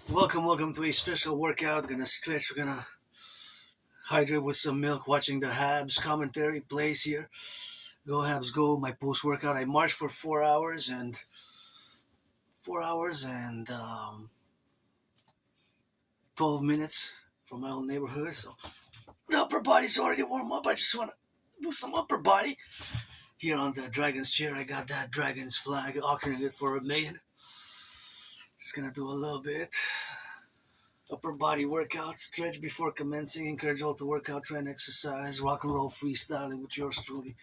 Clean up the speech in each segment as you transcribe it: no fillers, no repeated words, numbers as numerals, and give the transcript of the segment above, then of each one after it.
Welcome to a special workout. Gonna stretch. We're gonna hydrate with some milk. Watching the Habs commentary plays here. Go Habs, go! My post workout. I marched for 4 hours and 12 minutes from my own neighborhood. So the upper body's already warm up. I just wanna do some upper body here on the Dragon's chair. I got that Dragon's flag. Auctioning it for $1 million. Just gonna do a little bit. Upper body workout, stretch before commencing, encourage all to work out, try and exercise, rock and roll freestyling with yours truly.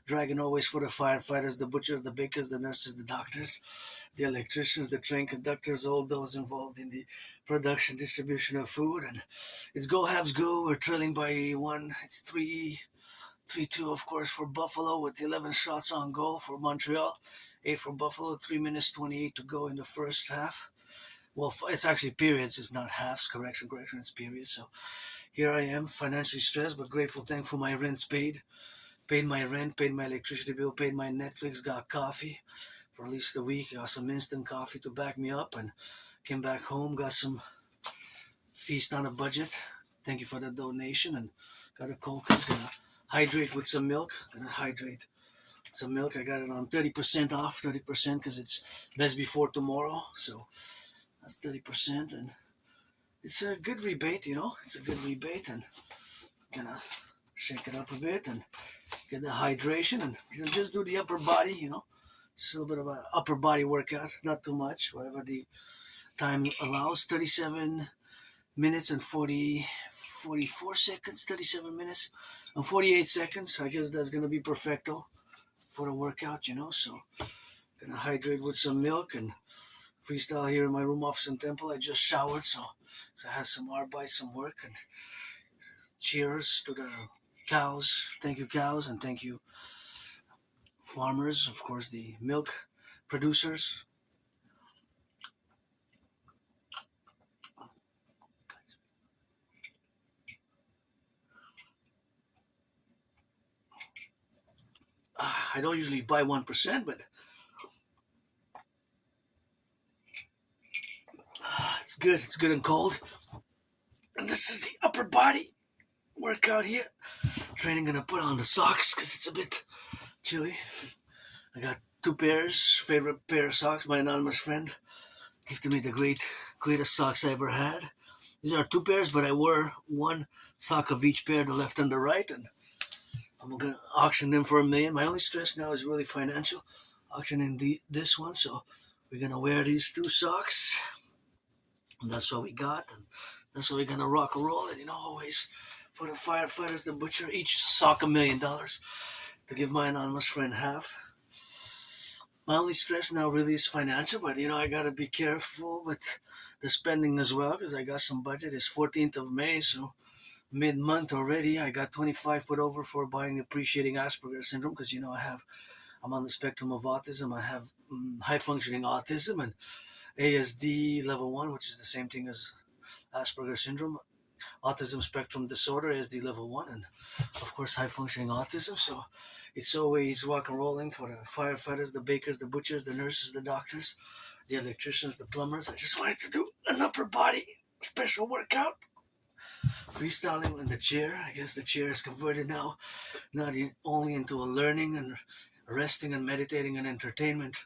Dragon always for the firefighters, the butchers, the bakers, the nurses, the doctors, the electricians, the train conductors, all those involved in the production, distribution of food. And it's Go Habs Go. We're trailing by one. It's 3-2, of course, for Buffalo with 11 shots on goal for Montreal. 8 for Buffalo, 3 minutes 28 to go in the first half. Well, it's actually periods. It's not halves. Correction. It's periods. So here I am, financially stressed, but grateful, thankful my rent's paid. Paid my rent, paid my electricity bill, paid my Netflix, got coffee for at least a week. Got some instant coffee to back me up and came back home, got some feast on a budget. Thank you for the donation and got a Coke. It's gonna hydrate with some milk. Gonna hydrate some milk. I got it on 30% off, 30% because it's best before tomorrow. So that's 30%, and it's a good rebate, It's a good rebate, and gonna shake it up a bit and get the hydration, and just do the upper body, Just a little bit of an upper body workout, not too much, whatever the time allows. 37 minutes and 44 seconds, 37 minutes and 48 seconds. I guess that's gonna be perfecto for the workout, So gonna hydrate with some milk and freestyle here in my room office in Temple. I just showered, so I had some arbeit, some work, and cheers to the cows. Thank you, cows, and thank you, farmers, of course, the milk producers. I don't usually buy 1%, but it's good. It's good and cold. And this is the upper body workout here. Training, gonna put on the socks because it's a bit chilly. I got two pairs, favorite pair of socks. My anonymous friend gifted me the greatest socks I ever had. These are two pairs, but I wore one sock of each pair, the left and the right, and I'm gonna auction them for $1 million. My only stress now is really financial. Auctioning this one, so we're gonna wear these two socks. And that's what we got, and that's what we're gonna rock and roll. And always for the firefighters, the butcher, each sock $1 million to give my anonymous friend half. My only stress now really is financial, but I gotta be careful with the spending as well because I got some budget. It's 14th of May, so mid-month already. I got 25 put over for buying appreciating Asperger's syndrome because I'm on the spectrum of autism. I have high functioning autism and ASD level 1, which is the same thing as Asperger's syndrome, autism spectrum disorder, ASD level 1, and of course high functioning autism. So it's always rock and rolling for the firefighters, the bakers, the butchers, the nurses, the doctors, the electricians, the plumbers. I just wanted to do an upper body special workout. Freestyling in the chair. I guess the chair is converted now not only into a learning and resting and meditating and entertainment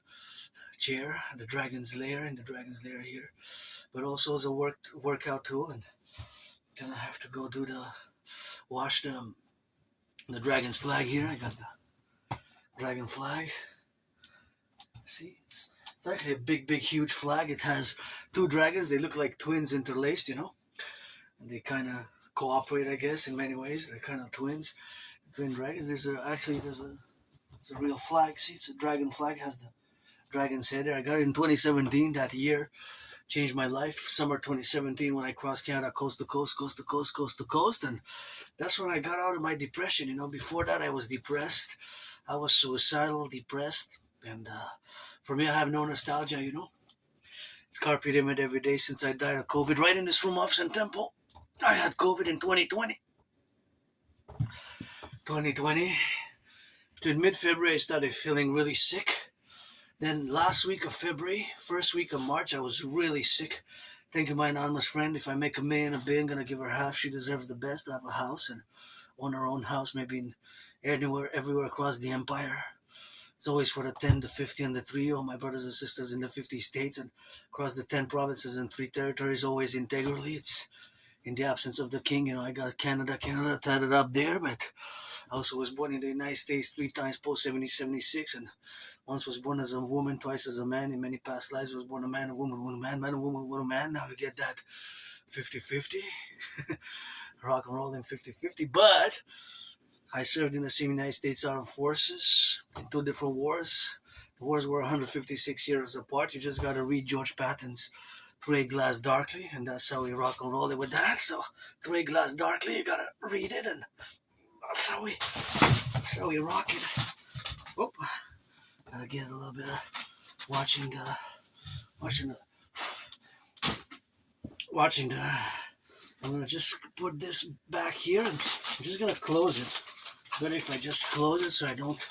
chair, the Dragon's Lair and the Dragon's Lair here, but also as a workout tool. And gonna have to go wash the Dragon's flag here. I got the Dragon flag. See, it's actually a big, huge flag. It has two dragons. They look like twins interlaced, And they kind of cooperate, I guess, in many ways. They're kind of twins, twin dragons. There's a real flag. See, it's a dragon flag. Has the dragon's head there. I got it in 2017. That year changed my life. Summer 2017 when I crossed Canada coast to coast, and that's when I got out of my depression. Before that I was depressed. I was suicidal, depressed, and for me I have no nostalgia. It's carpe diem every day since I died of COVID. Right in this room office in Temple, I had COVID in 2020. 2020. Between mid-February I started feeling really sick. Then last week of February, first week of March, I was really sick. Thank you, my anonymous friend. If I make $1 million a bit, I'm gonna give her half. She deserves the best to have a house and own her own house, maybe in everywhere across the empire. It's always for the 10, the 50, and the 3. All my brothers and sisters in the 50 states and across the 10 provinces and 3 territories, always integrally. It's in the absence of the king. I got Canada tatted up there, but I also was born in the United States 3 times post 76, and once was born as a woman, twice as a man. In many past lives, was born a man, a woman, a man, man, a woman, a man. Now you get that 50-50. Rock and roll in 50-50. But I served in the United States Armed Forces in 2 different wars. The wars were 156 years apart. You just got to read George Patton's 3 Glass Darkly, and that's how we rock and roll it with that. So 3 Glass Darkly, you got to read it, and that's how we rock it. Whoop. Gotta get a little bit of watching the. I'm gonna just put this back here, and I'm just gonna close it. Better if I just close it so I don't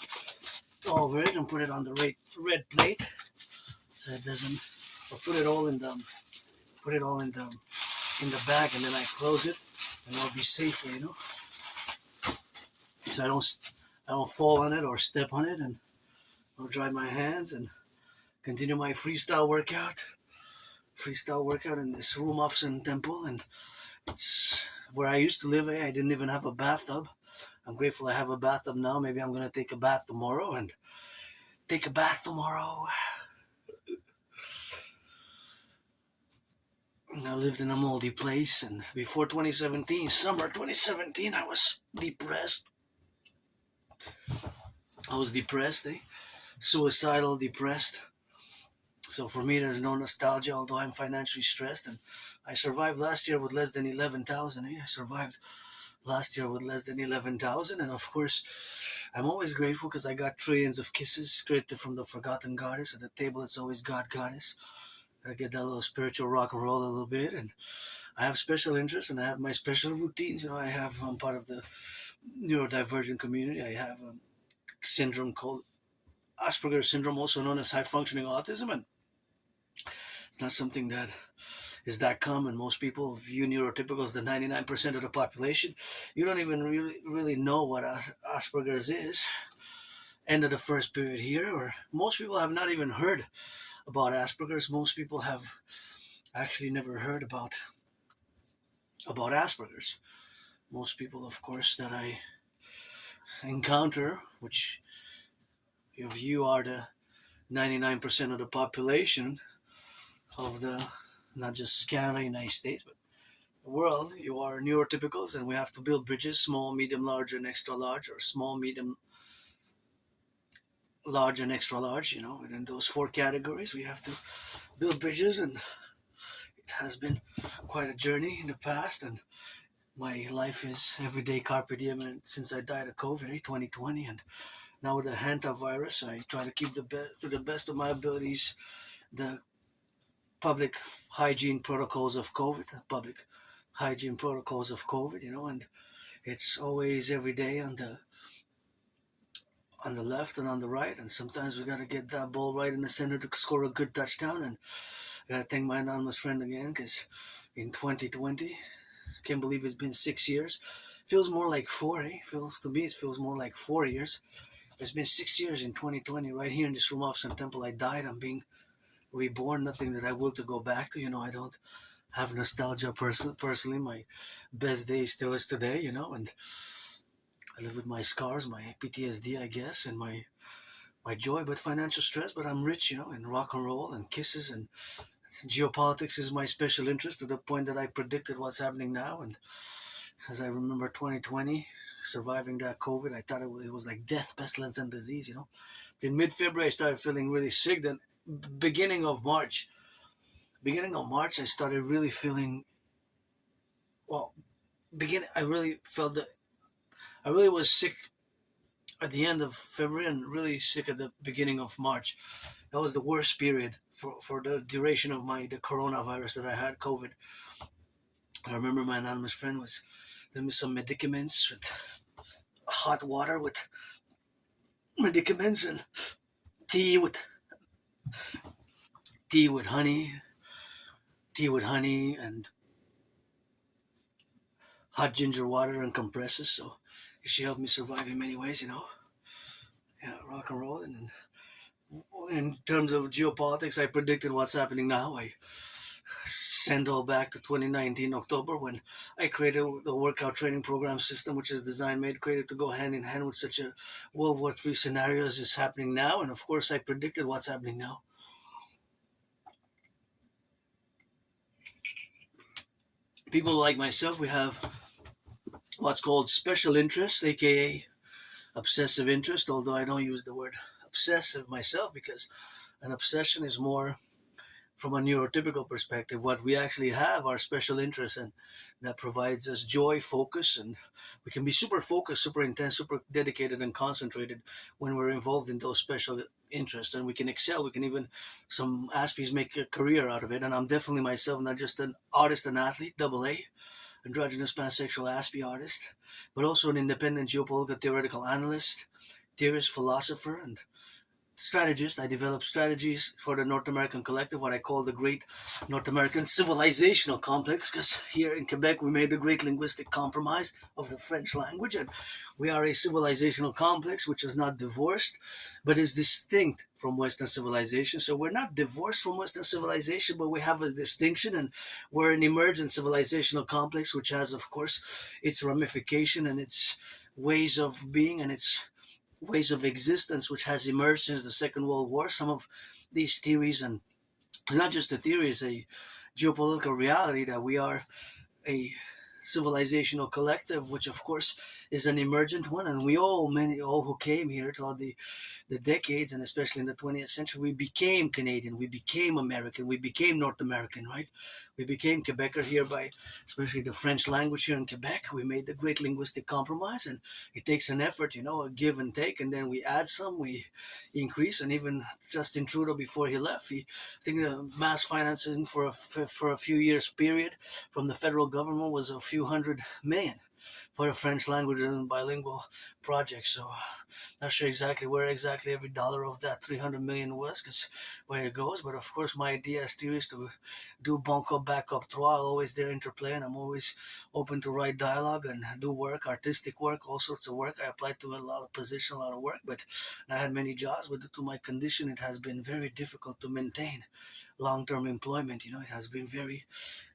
over it and put it on the red plate, so it doesn't. I'll put it all in the bag, and then I close it, and I'll be safer, so I don't fall on it or step on it, and I'll dry my hands and continue my freestyle workout in this room office temple. And it's where I used to live. I didn't even have a bathtub. I'm grateful I have a bathtub now. Maybe I'm gonna take a bath tomorrow. I lived in a moldy place, and before 2017, summer 2017, I was depressed. Suicidal, depressed. So for me, there's no nostalgia, although I'm financially stressed. And I survived last year with less than 11,000. I survived last year with less than 11,000. And of course, I'm always grateful because I got trillions of kisses straight from the forgotten goddess. At the table, it's always God goddess. I get that little spiritual rock and roll a little bit. And I have special interests, and I have my special routines. I'm part of the neurodivergent community. I have a syndrome called Asperger's syndrome, also known as high functioning autism. And it's not something that is that common. Most people view neurotypical as the 99% of the population. You don't even really know what Asperger's is. End of the first period here, or most people have not even heard about Asperger's. Most people have actually never heard about Asperger's. Most people, of course, that I encounter, which if you are the 99% of the population of the, not just Canada, United States, but the world, you are neurotypicals, and we have to build bridges: small, medium, large, and extra large, or small, medium, large, and extra large. Within those 4 categories, we have to build bridges, and it has been quite a journey in the past. And my life is everyday carpe diem, and since I died of COVID, 2020, and now with the hantavirus, I try to keep to the best of my abilities, the public hygiene protocols of COVID, and it's always every day on the left and on the right, and sometimes we got to get that ball right in the center to score a good touchdown. And I got to thank my anonymous friend again, because in 2020, I can't believe it's been 6 years. Feels more like 4, eh? It feels more like 4 years. It's been 6 years in 2020, right here in this room off Sun Temple. I died. I'm being reborn. Nothing that I will to go back to. I don't have nostalgia personally. My best day still is today, and I live with my scars, my PTSD, I guess, and my joy, but financial stress. But I'm rich, in rock and roll and kisses, and geopolitics is my special interest, to the point that I predicted what's happening now. And as I remember 2020, surviving that COVID, I thought it was like death, pestilence, and disease. In mid-February, I started feeling really sick. Then beginning of March, I started really feeling, well, I really felt that I really was sick at the end of February and really sick at the beginning of March. That was the worst period for the duration of the coronavirus that I had, COVID. I remember my anonymous friend was giving me some medicaments with hot water with medicaments, and tea with honey, tea with honey and hot ginger water and compresses. So she helped me survive in many ways, Yeah, rock and roll. And in terms of geopolitics, I predicted what's happening now. I send all back to 2019 October when I created the workout training program system, which is designed, made, created to go hand in hand with such a World War III scenario as is happening now. And of course, I predicted what's happening now. People like myself, we have what's called special interest, aka obsessive interest, although I don't use the word obsessive myself because an obsession is more from a neurotypical perspective. What we actually have are special interests, and that provides us joy, focus, and we can be super focused, super intense, super dedicated, and concentrated when we're involved in those special interests, and we can excel. We can even, some Aspies make a career out of it, and I'm definitely myself not just an artist and athlete, double A, androgynous pansexual Aspie artist, but also an independent geopolitical theoretical analyst, theorist, philosopher, and strategist. I develop strategies for the North American Collective, what I call the Great North American Civilizational Complex, because here in Quebec we made the Great Linguistic Compromise of the French language, and we are a civilizational complex which is not divorced, but is distinct from Western civilization. So we're not divorced from Western civilization, but we have a distinction, and we're an emergent civilizational complex, which has, of course, its ramification and its ways of being and its ways of existence, which has emerged since the Second World War. Some of these theories, and not just a theory, is a geopolitical reality that we are a civilizational collective, which of course is an emergent one, and we all who came here throughout the decades, and especially in the 20th century, we became Canadian, we became American, we became North American, right? We became Quebecer here by especially the French language here in Quebec. We made the Great Linguistic Compromise, and it takes an effort, a give and take, and then we add some, we increase, and even Justin Trudeau, before he left, I think the mass financing for a few years period from the federal government was a few $100 million for a French language and bilingual project. So not sure exactly where exactly every dollar of that 300 million was, because where it goes. But of course, my idea is to do bunko backup trois, always there interplay, and I'm always open to write dialogue and do work, artistic work, all sorts of work. I applied to a lot of positions, a lot of work, but I had many jobs. But due to my condition, it has been very difficult to maintain long-term employment. It has been very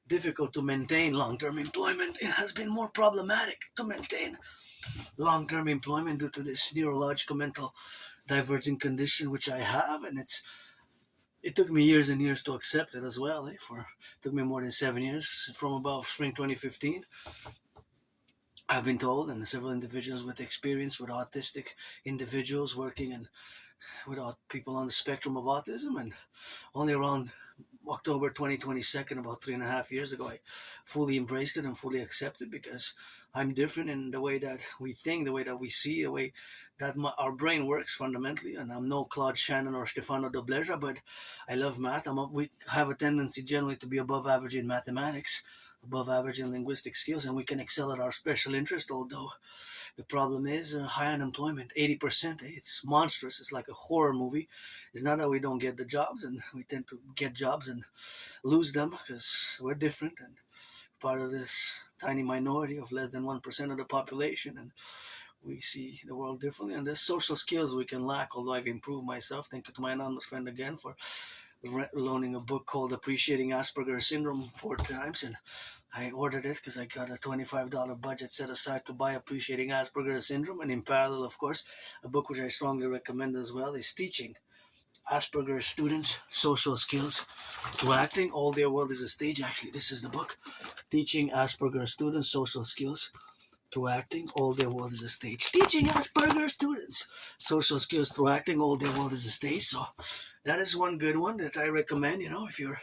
difficult to maintain long-term employment. It has been more problematic to maintain long-term employment due to this neurological mental divergent condition which I have, and it took me years and years to accept it as well. It took me more than 7 years, from about spring 2015. I've been told, and several individuals with experience with autistic individuals working and with people on the spectrum of autism, and only around October 2022, about 3.5 years ago, I fully embraced it and fully accepted, because I'm different in the way that we think, the way that we see, the way that our brain works fundamentally. And I'm no Claude Shannon or Stefano Dobleja, but I love math. We have a tendency generally to be above average in mathematics, above average in linguistic skills, and we can excel at our special interest, although the problem is high unemployment, 80%. It's monstrous. It's like a horror movie. It's not that we don't get the jobs, and we tend to get jobs and lose them because we're different and part of this tiny minority of less than 1% of the population, and we see the world differently. And there's social skills we can lack, although I've improved myself. Thank you to my anonymous friend again for loaning a book called Appreciating Asperger's Syndrome 4 times, and I ordered it because I got a $25 budget set aside to buy Appreciating Asperger's Syndrome. And in parallel, of course, a book which I strongly recommend as well is Teaching Asperger's Students Social Skills to Acting. All Their World is a Stage. Actually, this is the book. Teaching Asperger's Students Social Skills to Acting. All Their World is a Stage. Teaching Asperger's Students Social Skills to Acting. All Their World is a Stage. So that is one good one that I recommend, if you're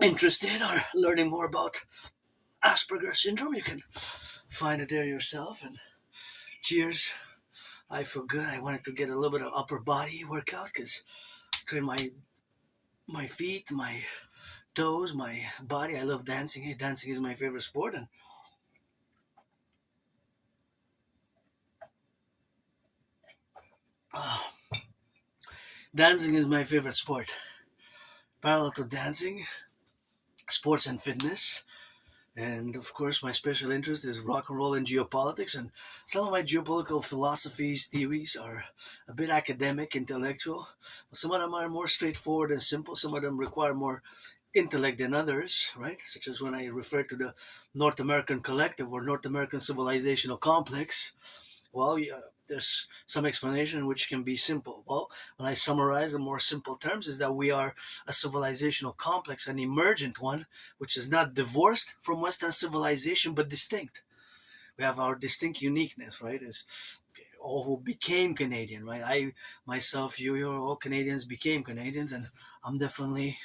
interested or learning more about Asperger's syndrome, you can find it there yourself. And cheers. I feel good. I wanted to get a little bit of upper body workout because train my feet, my toes, my body. I love dancing. Hey, dancing is my favorite sport, and dancing is my favorite sport. Parallel to dancing, sports and fitness. And of course, my special interest is rock and roll and geopolitics. And some of my geopolitical philosophies, theories are a bit academic, intellectual. Some of them are more straightforward and simple. Some of them require more intellect than others, right? Such as when I refer to the North American Collective or North American Civilizational Complex. Well, yeah, there's some explanation which can be simple. Well, when I summarize in more simple terms, is that we are a civilizational complex, an emergent one, which is not divorced from Western civilization but distinct. We have our distinct uniqueness, right? Is all who became Canadian, right? I myself, you, all Canadians became Canadians, and I'm definitely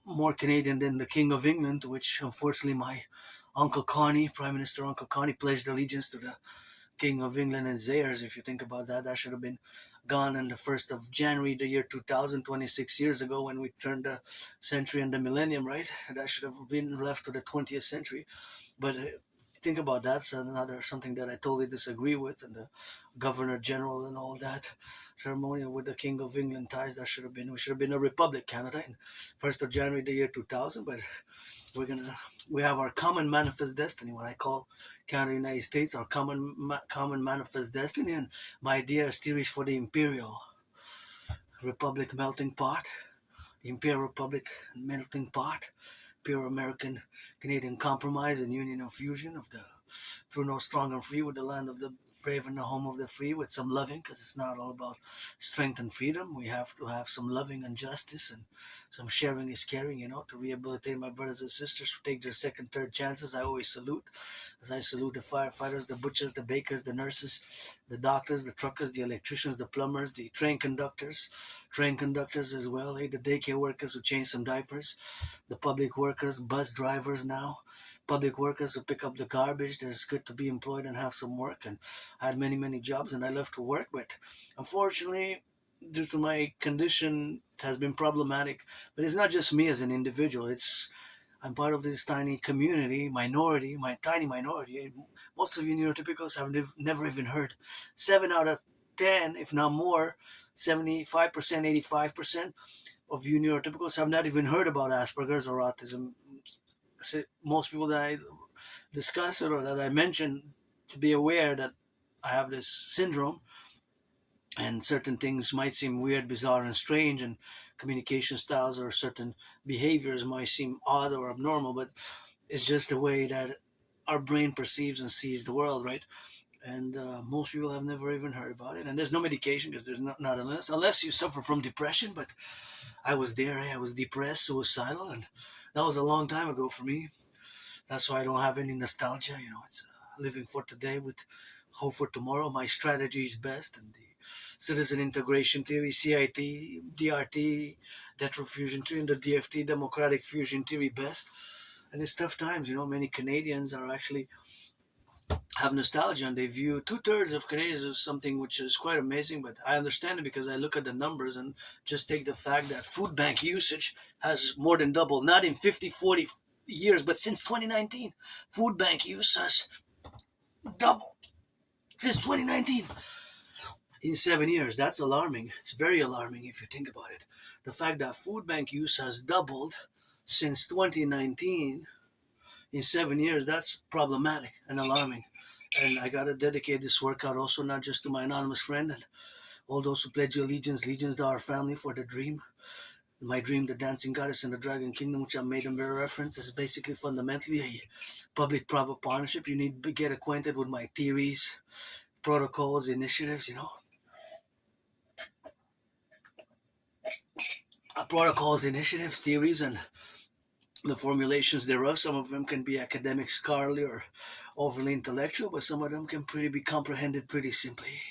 more Canadian than the King of England, which unfortunately my Uncle Connie, Prime Minister Uncle Connie, pledged allegiance to the King of England and theirs. If you think about that, that should have been gone on the 1st of January, the year 2000, 26 years ago when we turned the century and the millennium, right? That should have been left to the 20th century. But think about that. So another something that I totally disagree with, and the Governor General and all that ceremonial with the King of England ties. That should have been, we should have been a republic, Canada, in 1st of January, the year 2000. But we have our common manifest destiny. What I call Canada, United States, our common manifest destiny, and my idea is theories for the imperial republic melting pot, the imperial republic melting pot, pure American Canadian compromise and union and fusion of the true, no, strong and free, with the land of the brave and the home of the free, with some loving, because it's not all about strength and freedom. We have to have some loving and justice, and some sharing is caring, to rehabilitate my brothers and sisters who take their second, third chances. I always salute, as I salute the firefighters, the butchers, the bakers, the nurses, the doctors, the truckers, the electricians, the plumbers, the train conductors as well, the daycare workers who change some diapers, the public workers, bus drivers now, public workers who pick up the garbage. It's good to be employed and have some work. And I had many, many jobs and I love to work. But unfortunately, due to my condition, it has been problematic. But it's not just me as an individual. I'm part of this tiny community, minority, my tiny minority. Most of you neurotypicals have never even heard. 7 out of 10, if not more, 75%, 85% of you neurotypicals have not even heard about Asperger's or autism. Most people that I discuss it or that I mention to be aware that I have this syndrome, and certain things might seem weird, bizarre, and strange, and communication styles or certain behaviors might seem odd or abnormal, but it's just the way that our brain perceives and sees the world, right? And most people have never even heard about it. And there's no medication because there's not unless you suffer from depression. But I was there. I was depressed, suicidal, and that was a long time ago for me. That's why I don't have any nostalgia. It's living for today with hope for tomorrow. My strategy is best, and the citizen integration theory, CIT, DRT, fusion theory, and the DFT, democratic fusion theory best. And it's tough times. Many Canadians are actually have nostalgia, and they view 2/3 of Canadians as something which is quite amazing. But I understand it because I look at the numbers and just take the fact that food bank usage has more than doubled, not in 50, 40 years, but since 2019. Food bank use has doubled since 2019 in 7 years. That's alarming. It's very alarming if you think about it. The fact that food bank use has doubled since 2019 in 7 years, that's problematic and alarming. And I gotta dedicate this workout also not just to my anonymous friend and all those who pledge allegiance to our family for the dream. My dream, the dancing goddess and the dragon kingdom, which I made a mere reference, is basically fundamentally a public-private partnership. You need to get acquainted with my theories, protocols, initiatives, protocols, initiatives, theories, and the formulations thereof. Some of them can be academic, scholarly, or overly intellectual, but some of them can be comprehended pretty simply.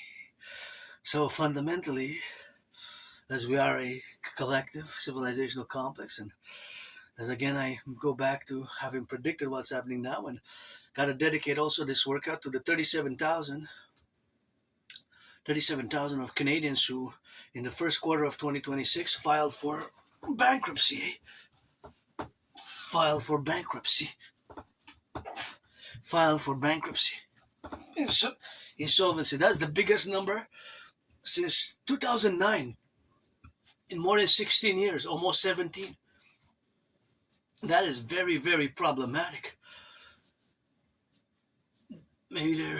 So fundamentally, as we are a collective civilizational complex, and as again I go back to having predicted what's happening now, and got to dedicate also this workout to the 37,000 of Canadians who, in the first quarter of 2026, filed for bankruptcy. Filed for bankruptcy. Insolvency. That's the biggest number since 2009. In more than 16 years, almost 17. That is very, very problematic. Maybe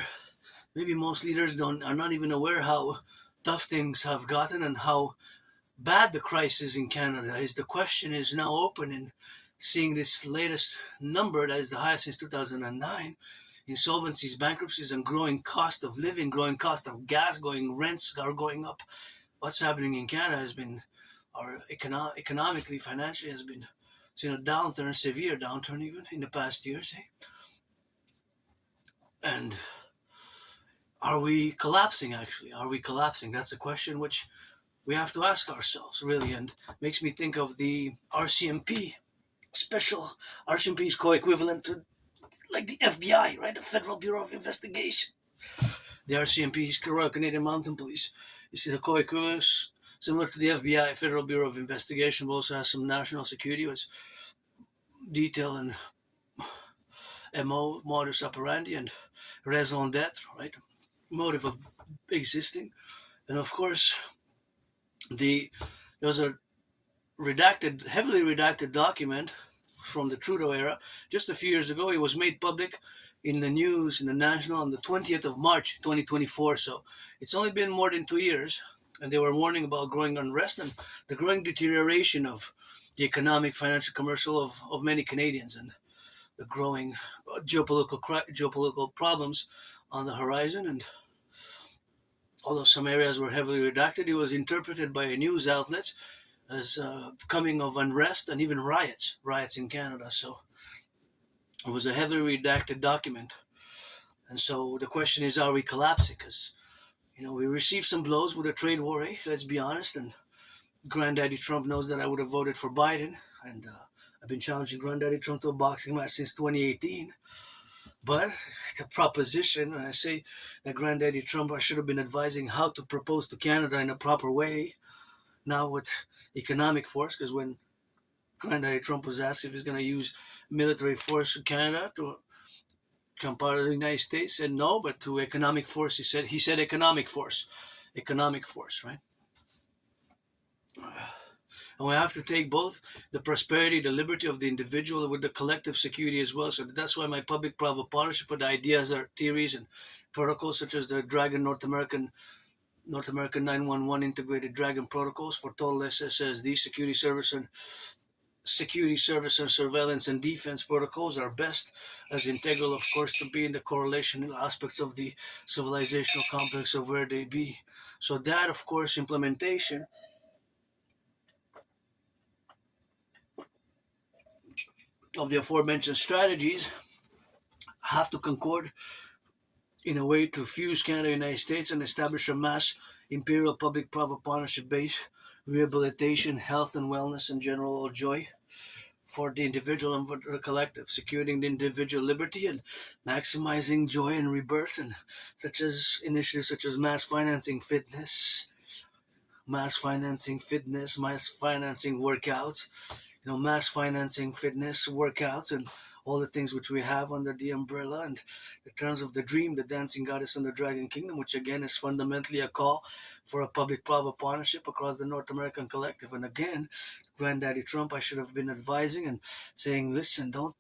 maybe most leaders don't are not even aware how tough things have gotten and how bad the crisis in Canada is. The question is now open in seeing this latest number that is the highest since 2009. Insolvencies, bankruptcies, and growing cost of living, growing cost of gas, going rents are going up. What's happening in Canada has been, our economically, financially, has been seen a downturn, severe downturn even in the past years. And are we collapsing? Actually, are we collapsing? That's a question which we have to ask ourselves, really, and makes me think of the RCMP. Special RCMP is co-equivalent to like the FBI, right? The Federal Bureau of Investigation. The RCMP is Royal Canadian Mounted Police. You see the co-equivalence similar to the FBI, Federal Bureau of Investigation, but also has some national security with detail and MO, modus operandi, and raison d'etre, right? Motive of existing. And of course, there was a heavily redacted document from the Trudeau era just a few years ago. It was made public in the news, in the National, on the 20th of March, 2024. So it's only been more than 2 years. And they were warning about growing unrest and the growing deterioration of the economic, financial, commercial of many Canadians and the growing geopolitical problems on the horizon. And although some areas were heavily redacted, it was interpreted by news outlets as coming of unrest and even riots in Canada. So it was a heavily redacted document. And so the question is, are we collapsing? Because, we received some blows with a trade war, let's be honest. And Granddaddy Trump knows that I would have voted for Biden. And I've been challenging Granddaddy Trump to a boxing match since 2018. But the proposition, I say that Granddaddy Trump, I should have been advising how to propose to Canada in a proper way, now with economic force, because when Granddaddy Trump was asked if he's going to use military force in Canada to become part of the United States, said no, but to economic force, he said economic force, right? And we have to take both the prosperity, the liberty of the individual with the collective security as well. So that's why my public-private partnership with ideas are theories and protocols such as the Dragon North American 911 integrated Dragon protocols for total SSSD security service and surveillance and defense protocols are best as integral, of course, to be in the correlation aspects of the civilizational complex of where they be. So that, of course, implementation of the aforementioned strategies have to concord in a way to fuse Canada and the United States and establish a mass imperial public-private partnership based rehabilitation, health and wellness, and general joy for the individual and for the collective, securing the individual liberty and maximizing joy and rebirth, and such as initiatives such as mass financing fitness, mass financing workouts, mass financing fitness workouts, and all the things which we have under the umbrella and the terms of the dream, the dancing goddess and the dragon kingdom, which again is fundamentally a call for a public-private partnership across the North American collective. And again, Granddaddy Trump, I should have been advising and saying, listen, don't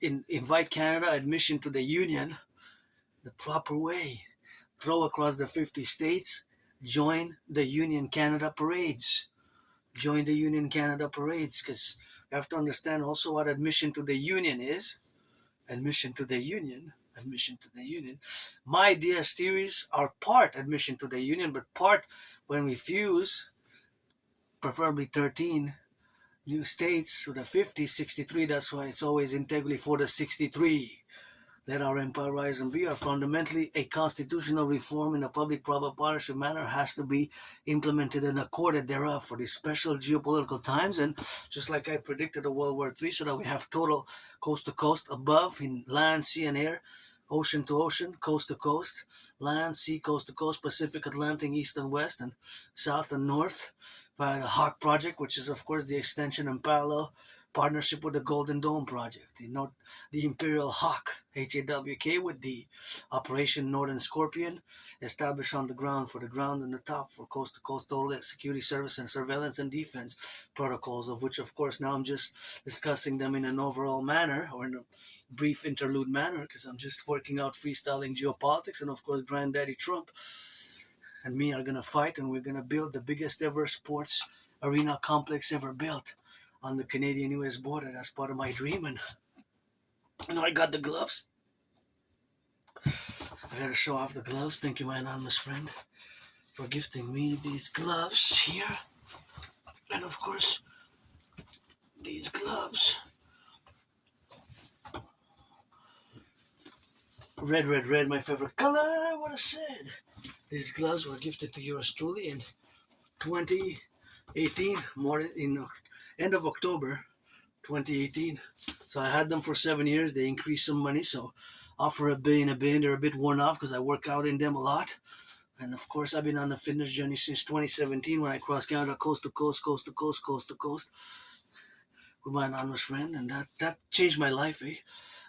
invite Canada admission to the Union the proper way. Throw across the 50 states, join the Union Canada parades. Join the Union Canada parades, because you have to understand also what admission to the Union is. Admission to the Union. My ideas, theories are part admission to the Union, but part when we fuse, preferably 13 new states with the 50, 63. That's why it's always integrally for the 63. Let our empire rise and be. Are fundamentally a constitutional reform in a public-private partnership manner has to be implemented and accorded thereof for these special geopolitical times. And just like I predicted, a World War III, so that we have total coast to coast, above in land, sea, and air, ocean to ocean, coast to coast, land, sea, coast to coast, Pacific, Atlantic, east and west, and south and north, by the Hawk Project, which is of course the extension and parallel partnership with the Golden Dome Project, the Imperial Hawk, HAWK, with the Operation Northern Scorpion, established on the ground for the ground and the top for coast-to-coast total security service and surveillance and defense protocols, of which, of course, now I'm just discussing them in an overall manner or in a brief interlude manner because I'm just working out freestyling geopolitics, and, of course, Granddaddy Trump and me are going to fight, and we're going to build the biggest ever sports arena complex ever built on the Canadian-US border. That's part of my dream. And I got the gloves. I gotta show off the gloves. Thank you, my anonymous friend, for gifting me these gloves here. And of course, these gloves. Red, red, red, my favorite color. What I said. These gloves were gifted to yours truly in 2018, more in end of October 2018. So I had them for 7 years. They increased some money, so offer a billion. They're a bit worn off because I work out in them a lot. And of course, I've been on the fitness journey since 2017 when I crossed Canada coast to coast, coast to coast, coast to coast with my anonymous friend, and that changed my life.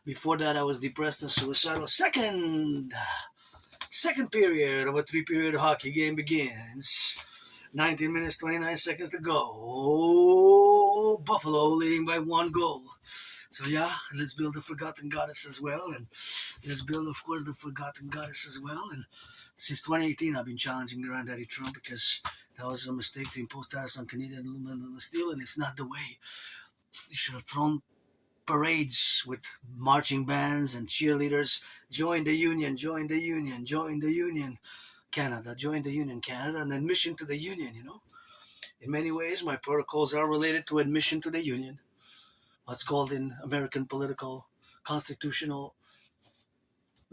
Before that, I was depressed and suicidal. Second period of a 3-period hockey game begins. 19 minutes, 29 seconds to go. Buffalo leading by 1 goal. So yeah, let's build the Forgotten Goddess as well. And let's build, of course, the Forgotten Goddess as well. And since 2018, I've been challenging Granddaddy Trump because that was a mistake to impose tariffs on Canadian aluminum and steel, and it's not the way. You should have thrown parades with marching bands and cheerleaders. Join the union, join the union, join the union. Canada, join the union, Canada, and admission to the union, In many ways, my protocols are related to admission to the union. What's called in American political, constitutional,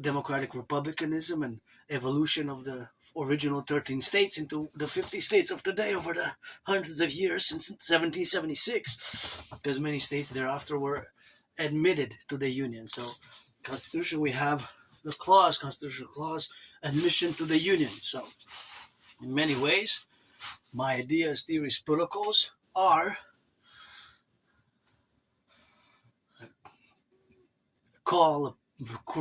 democratic republicanism and evolution of the original 13 states into the 50 states of today over the hundreds of years since 1776, because many states thereafter were admitted to the union. So, Constitution, we have the constitutional clause, admission to the union. So, in many ways, my ideas, theories, protocols are a call, a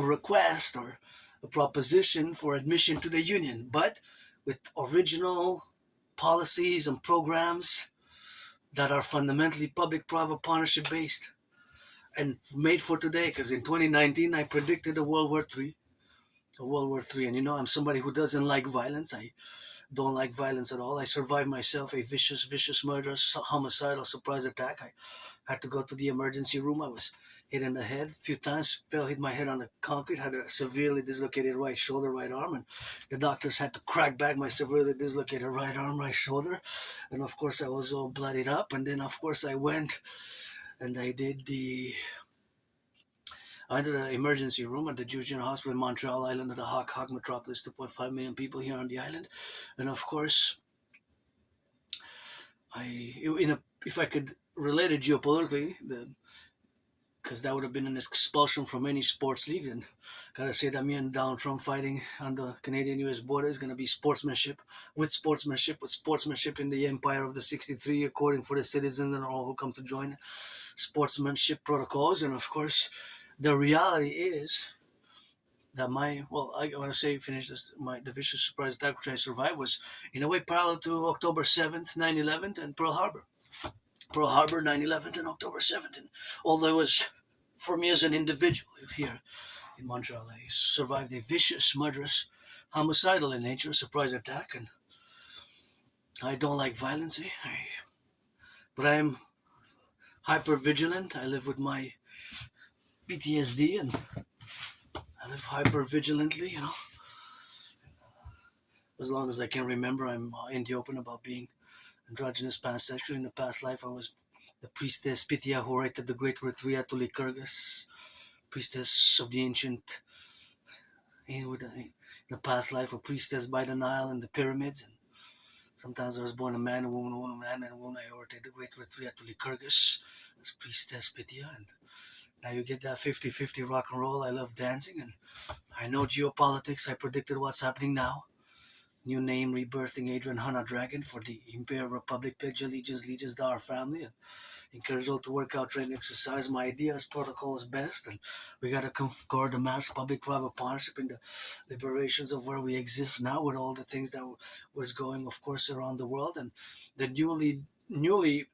request, or a proposition for admission to the union, but with original policies and programs that are fundamentally public-private partnership based and made for today. Because in 2019, I predicted a World War III. And I'm somebody who doesn't like violence. I don't like violence at all. I survived myself a vicious murderous, homicidal surprise attack. I had to go to the emergency room. I was hit in the head a few times, hit my head on the concrete, had a severely dislocated right shoulder, right arm, and the doctors had to crack back my severely dislocated right arm, right shoulder. And of course, I was all bloodied up. And then, of course, I went and I entered the emergency room at the Jewish General Hospital in Montreal Island of the Hawk metropolis, 2.5 million people here on the island. And of course, if I could relate it geopolitically, because that would have been an expulsion from any sports league, and gotta say that me and Donald Trump fighting on the Canadian-US border is gonna be sportsmanship in the empire of the 63, according for the citizens and all who come to join sportsmanship protocols. And of course, the reality is that I want to say the vicious surprise attack which I survived was in a way parallel to October 7th, 9/11, and Pearl Harbor. 9/11, and October 7th. And although it was, for me as an individual here in Montreal, I survived a vicious, murderous, homicidal in nature surprise attack, and I don't like violence, but I am hyper vigilant. I live with my PTSD, and I live hyper vigilantly, As long as I can remember, I'm in the open about being androgynous pansexual. In the past life, I was the priestess Pythia who rated the great Retria to Lycurgus, priestess of the ancient, in the past life, a priestess by the Nile and the pyramids. And sometimes I was born a man, a woman, man, and a woman. I rated the great Retria to Lycurgus as priestess Pythia. And now you get that 50-50 rock and roll. I love dancing, and I know geopolitics. I predicted what's happening now. New name rebirthing Adrian Hana Dragon for the Imperial Republic. Pledge allegiance to our family. And encourage all to work out, train, exercise. My ideas, protocol is best. And we got to concord the mass public-private partnership in the liberations of where we exist now with all the things that was going, of course, around the world. And the newly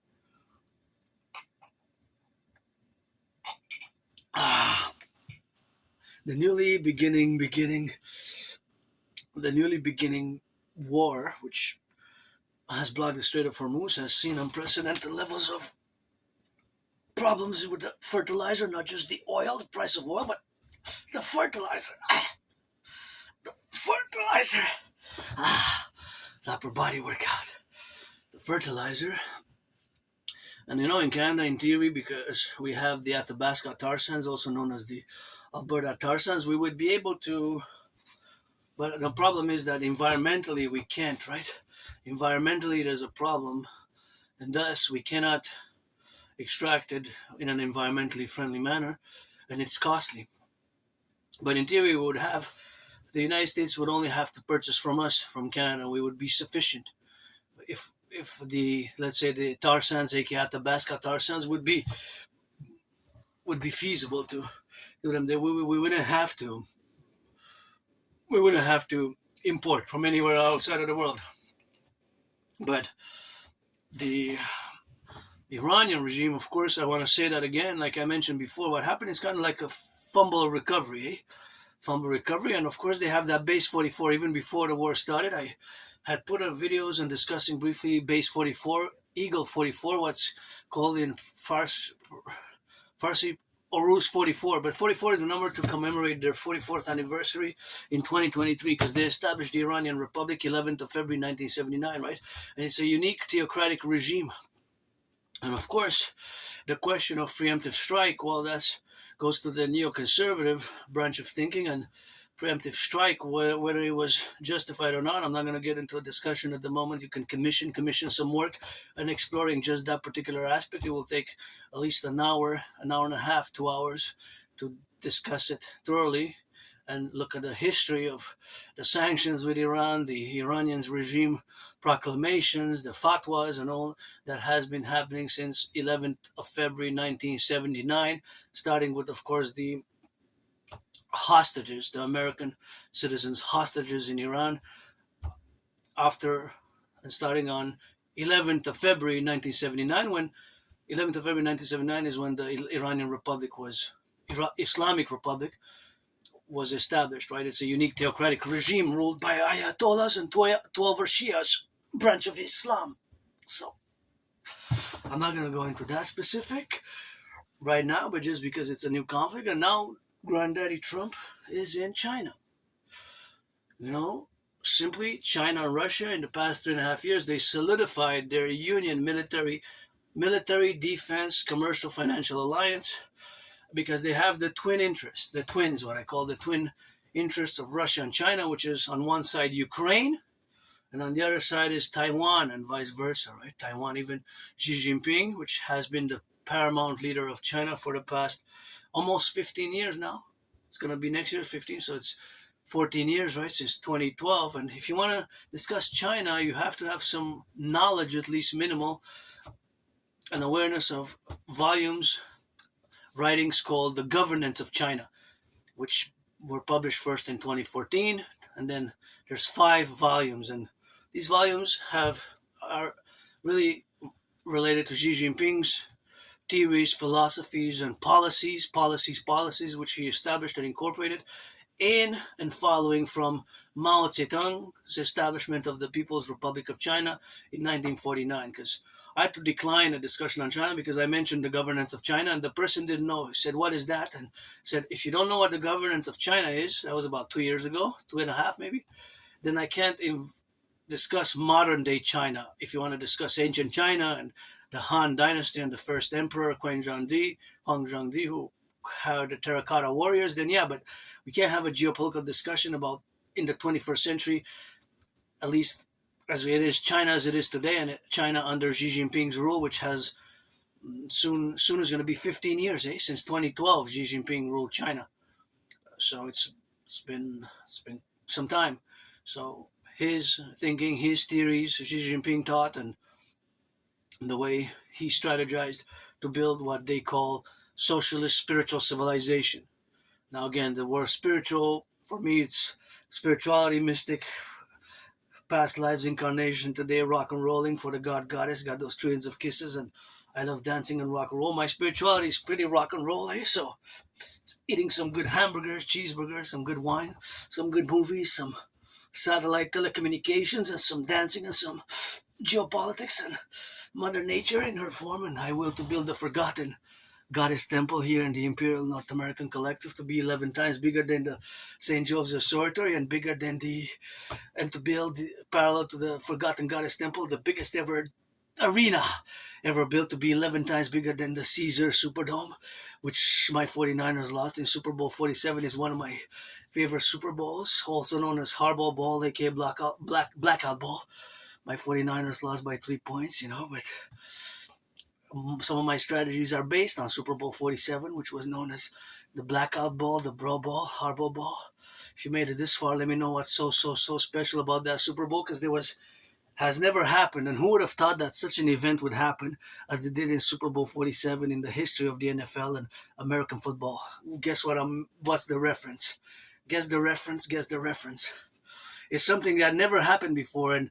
ah, the newly beginning war, which has blocked the Strait of Hormuz, has seen unprecedented levels of problems with the fertilizer, not just the oil, the price of oil, but the fertilizer. The fertilizer. The upper body workout. The fertilizer. And in Canada, in theory, because we have the Athabasca tar sands, also known as the Alberta tar sands, we would be able to. But the problem is that environmentally we can't, right? Environmentally, there's a problem, and thus we cannot extract it in an environmentally friendly manner, and it's costly. But in theory, we would have the United States would only have to purchase from us, from Canada. We would be sufficient. If the, let's say, the tar sands, aka Athabasca tar sands, would be feasible to do them, we wouldn't have to. We wouldn't have to import from anywhere outside of the world. But the Iranian regime, of course, I want to say that again, like I mentioned before, what happened is kind of like a fumble recovery, Fumble recovery, and of course they have that base 44. Even before the war started, I had put up videos and discussing briefly base 44, Eagle 44, what's called in Farsi Orus 44, but 44 is the number to commemorate their 44th anniversary in 2023, because they established the Iranian Republic 11th of February 1979, right? And it's a unique theocratic regime. And of course, the question of preemptive strike, well, that goes to the neoconservative branch of thinking, and preemptive strike, whether it was justified or not, I'm not going to get into a discussion at the moment. You can commission some work and exploring just that particular aspect. It will take at least an hour and a half, 2 hours to discuss it thoroughly and look at the history of the sanctions with Iran, the Iranians regime proclamations, the fatwas, and all that has been happening since 11th of February 1979, starting with, of course, the hostages, the American citizens hostages in Iran, after and starting on 11th of February 1979, when 11th of February 1979 is when the Iranian Republic was, Islamic Republic was established, right? It's a unique theocratic regime ruled by Ayatollahs and 12 Shias, branch of Islam. So I'm not going to go into that specific right now, but just because it's a new conflict, and now Granddaddy Trump is in China. Simply China and Russia in the past 3.5 years, they solidified their union, military, defense, commercial, financial alliance, because they have the twin interests, what I call the twin interests of Russia and China, which is on one side Ukraine, and on the other side is Taiwan, and vice versa, right? Taiwan, even Xi Jinping, which has been the paramount leader of China for the past almost 15 years now. It's going to be next year 15, so it's 14 years, right, since 2012. And if you want to discuss China, you have to have some knowledge, at least minimal, and awareness of volumes, writings called The Governance of China, which were published first in 2014, and then there's 5 volumes, and these volumes are really related to Xi Jinping's theories, philosophies, and policies, which he established and incorporated in and following from Mao Zedong's establishment of the People's Republic of China in 1949. Because I had to decline a discussion on China because I mentioned the governance of China, and the person didn't know. He said, "What is that?" And said, "If you don't know what the governance of China is," that was about 2 years ago, 2.5 maybe, "then I can't discuss modern day China. If you want to discuss ancient China and the Han Dynasty and the first emperor, Huang Zhangdi, who had the terracotta warriors, then yeah, but we can't have a geopolitical discussion about in the 21st century, at least as it is China as it is today, and China under Xi Jinping's rule, which has soon is going to be 15 years, since 2012 Xi Jinping ruled China. So it's been some time. So his thinking, his theories, Xi Jinping taught, and the way he strategized to build what they call socialist spiritual civilization. Now, again, the word spiritual, for me, it's spirituality, mystic, past lives, incarnation, today rock and rolling for the god goddess, got those trillions of kisses, and I love dancing and rock and roll. My spirituality is pretty rock and roll, so it's eating some good hamburgers, cheeseburgers, some good wine, some good movies, some satellite telecommunications, and some dancing and some geopolitics and Mother Nature in her form, and I will to build the forgotten goddess temple here in the Imperial North American Collectif to be 11 times bigger than the St. Joseph's Observatory and bigger than and to build parallel to the forgotten goddess temple, the biggest ever arena ever built, to be 11 times bigger than the Caesar Superdome, which my 49ers lost in Super Bowl 47, is one of my favorite Super Bowls, also known as Hardball Ball, aka Blackout Ball. My 49ers lost by 3 points, but some of my strategies are based on Super Bowl 47, which was known as the Blackout Ball, the Bro Ball, Hardball Ball. If you made it this far, let me know what's so special about that Super Bowl, because has never happened, and who would have thought that such an event would happen as it did in Super Bowl 47 in the history of the NFL and American football? Guess what's the reference? Guess the reference. It's something that never happened before, and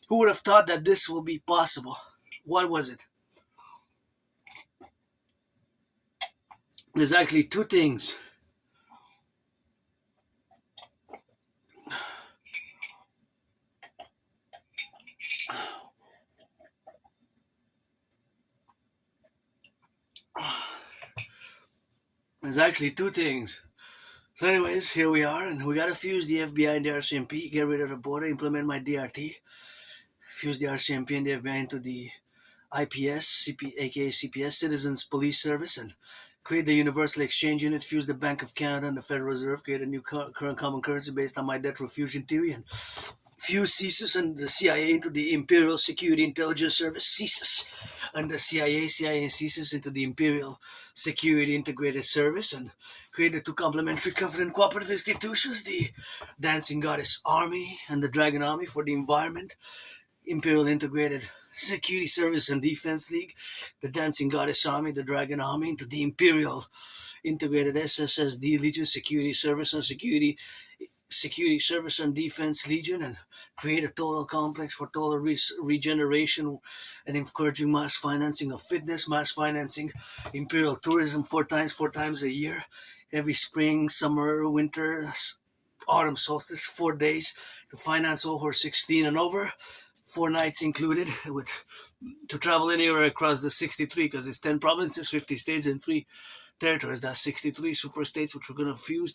who would have thought that this will be possible? What was it? There's actually two things. There's actually two things. So anyways, here we are, and we gotta fuse the FBI and the RCMP, get rid of the border, implement my DRT, fuse the RCMP and the FBI into the IPS, aka CPS, Citizens Police Service, and create the Universal Exchange Unit, fuse the Bank of Canada and the Federal Reserve, create a new current common currency based on my debt refusion theory, and fuse CSIS and the CIA into the Imperial Security Intelligence Service, CSIS, and the CIA and CSIS into the Imperial Security Integrated Service, and create the two complementary covenant cooperative institutions, the Dancing Goddess Army and the Dragon Army for the environment, Imperial Integrated Security Service and Defense League, the Dancing Goddess Army, the Dragon Army, into the Imperial Integrated SSSD Legion Security Service and Security Service and Defense Legion, and create a total complex for total regeneration and encouraging mass financing of fitness, mass financing Imperial tourism four times a year, every spring, summer, winter, autumn solstice, 4 days to finance over 16 and over, 4 nights included, to travel anywhere across the 63, because it's 10 provinces, 50 states, and 3 territories. That's 63 super states, which we're going to fuse to